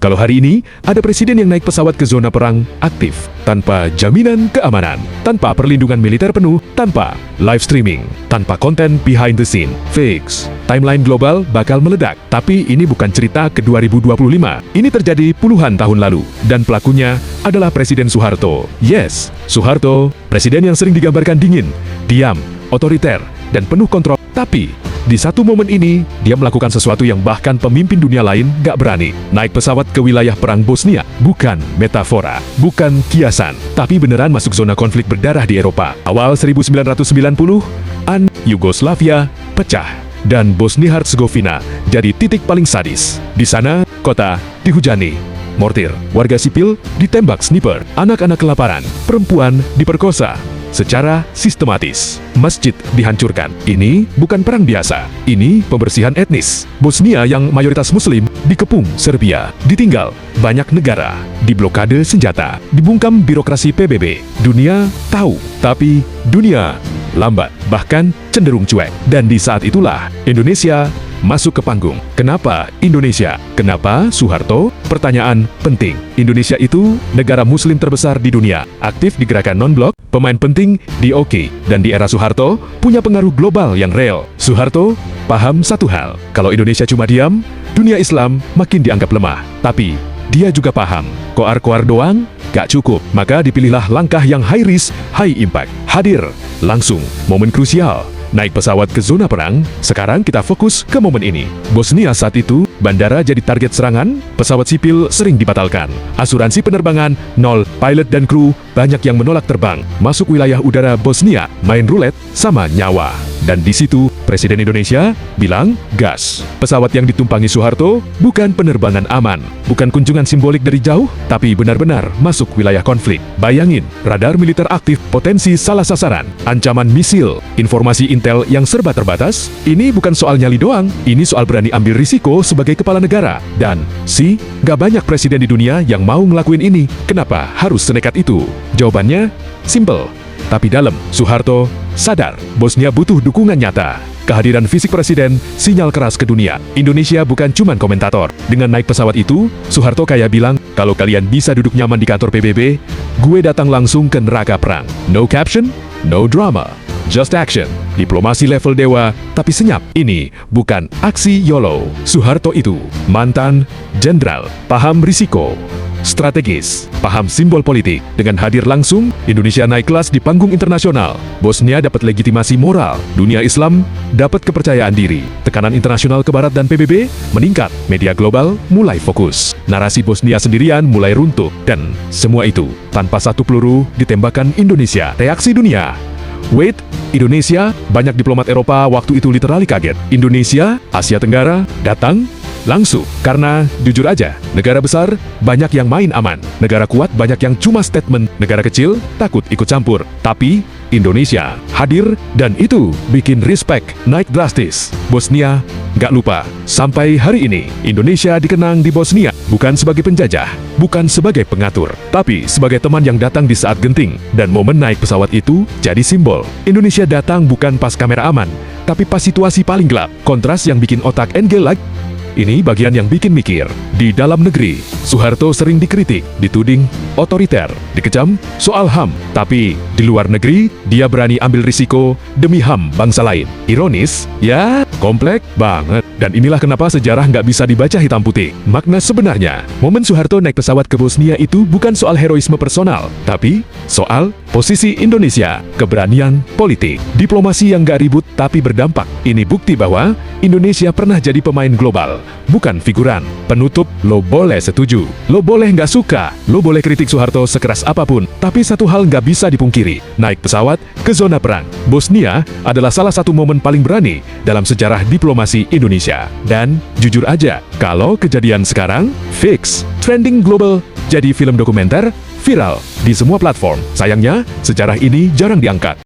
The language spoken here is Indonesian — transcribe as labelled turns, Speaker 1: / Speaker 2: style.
Speaker 1: Kalau hari ini, ada presiden yang naik pesawat ke zona perang aktif, tanpa jaminan keamanan, tanpa perlindungan militer penuh, tanpa live streaming, tanpa konten behind the scene. Fix. Timeline global bakal meledak. Tapi ini bukan cerita ke 2025. Ini terjadi puluhan tahun lalu. Dan pelakunya adalah Presiden Soeharto. Yes, Soeharto, presiden yang sering digambarkan dingin, diam, otoriter, dan penuh kontrol. Tapi, di satu momen ini, dia melakukan sesuatu yang bahkan pemimpin dunia lain gak berani. Naik pesawat ke wilayah perang Bosnia. Bukan metafora, bukan kiasan, tapi beneran masuk zona konflik berdarah di Eropa. Awal 1990-an, Yugoslavia pecah, dan Bosnia-Herzegovina jadi titik paling sadis. Di sana, kota dihujani mortir, warga sipil ditembak sniper, anak-anak kelaparan, perempuan diperkosa secara sistematis. Masjid dihancurkan. Ini bukan perang biasa. Ini pembersihan etnis. Bosnia yang mayoritas muslim dikepung Serbia. Ditinggal banyak negara. Diblokade senjata. Dibungkam birokrasi PBB. Dunia tahu, tapi dunia lambat, bahkan cenderung cuek. Dan di saat itulah Indonesia masuk ke panggung. Kenapa Indonesia? Kenapa Soeharto? Pertanyaan penting. Indonesia itu negara muslim terbesar di dunia, aktif di gerakan non-blok, pemain penting di OKI, dan di era Soeharto punya pengaruh global yang real. Soeharto paham satu hal, kalau Indonesia cuma diam, dunia Islam makin dianggap lemah. Tapi dia juga paham, koar-koar doang gak cukup. Maka dipilihlah langkah yang high risk, high impact. Hadir langsung, momen krusial. Naik pesawat ke zona perang, sekarang kita fokus ke momen ini. Bosnia saat itu, bandara jadi target serangan, pesawat sipil sering dibatalkan, asuransi penerbangan nol, pilot dan kru banyak yang menolak terbang. Masuk wilayah udara Bosnia, main roulette sama nyawa. Dan di situ, Presiden Indonesia bilang, gas. Pesawat yang ditumpangi Soeharto bukan penerbangan aman, bukan kunjungan simbolik dari jauh, tapi benar-benar masuk wilayah konflik. Bayangin, radar militer aktif, potensi salah sasaran, ancaman misil, informasi intel yang serba terbatas. Ini bukan soal nyali doang, ini soal berani ambil risiko sebagai kepala negara. Dan, gak banyak presiden di dunia yang mau ngelakuin ini. Kenapa harus senekat itu? Jawabannya, simple, tapi dalam. Soeharto sadar, Bosnia butuh dukungan nyata. Kehadiran fisik presiden, sinyal keras ke dunia. Indonesia bukan cuman komentator. Dengan naik pesawat itu, Soeharto kayak bilang, kalau kalian bisa duduk nyaman di kantor PBB, gue datang langsung ke neraka perang. No caption, no drama, just action. Diplomasi level dewa, tapi senyap. Ini bukan aksi YOLO. Soeharto itu mantan jenderal, paham risiko, strategis, paham simbol politik. Dengan hadir langsung, Indonesia naik kelas di panggung internasional. Bosnia dapat legitimasi moral, dunia Islam dapat kepercayaan diri. Tekanan internasional ke Barat dan PBB meningkat, media global mulai fokus. Narasi Bosnia sendirian mulai runtuh, dan semua itu tanpa satu peluru ditembakkan Indonesia. Reaksi dunia, wait, Indonesia, banyak diplomat Eropa waktu itu literally kaget. Indonesia, Asia Tenggara, datang langsung. Karena, jujur aja, negara besar banyak yang main aman. Negara kuat banyak yang cuma statement. Negara kecil takut ikut campur. Tapi, Indonesia hadir, dan itu bikin respect naik drastis. Bosnia gak lupa, sampai hari ini, Indonesia dikenang di Bosnia bukan sebagai penjajah, bukan sebagai pengatur, tapi sebagai teman yang datang di saat genting. Dan momen naik pesawat itu jadi simbol. Indonesia datang bukan pas kamera aman, tapi pas situasi paling gelap. Kontras yang bikin otak NG lag. Ini bagian yang bikin mikir. Di dalam negeri, Soeharto sering dikritik, dituding otoriter, dikecam soal HAM. Tapi di luar negeri, dia berani ambil risiko demi HAM bangsa lain. Ironis, ya, kompleks banget. Dan inilah kenapa sejarah nggak bisa dibaca hitam putih. Makna sebenarnya, momen Soeharto naik pesawat ke Bosnia itu bukan soal heroisme personal, tapi soal posisi Indonesia, keberanian politik, diplomasi yang nggak ribut tapi berdampak. Ini bukti bahwa Indonesia pernah jadi pemain global, bukan figuran. Penutup, lo boleh setuju, lo boleh nggak suka, lo boleh kritik Soeharto sekeras apapun, tapi satu hal nggak bisa dipungkiri, naik pesawat ke zona perang Bosnia adalah salah satu momen paling berani dalam sejarah diplomasi Indonesia. Dan jujur aja, kalau kejadian sekarang, fix, trending global, jadi film dokumenter, viral di semua platform. Sayangnya, sejarah ini jarang diangkat.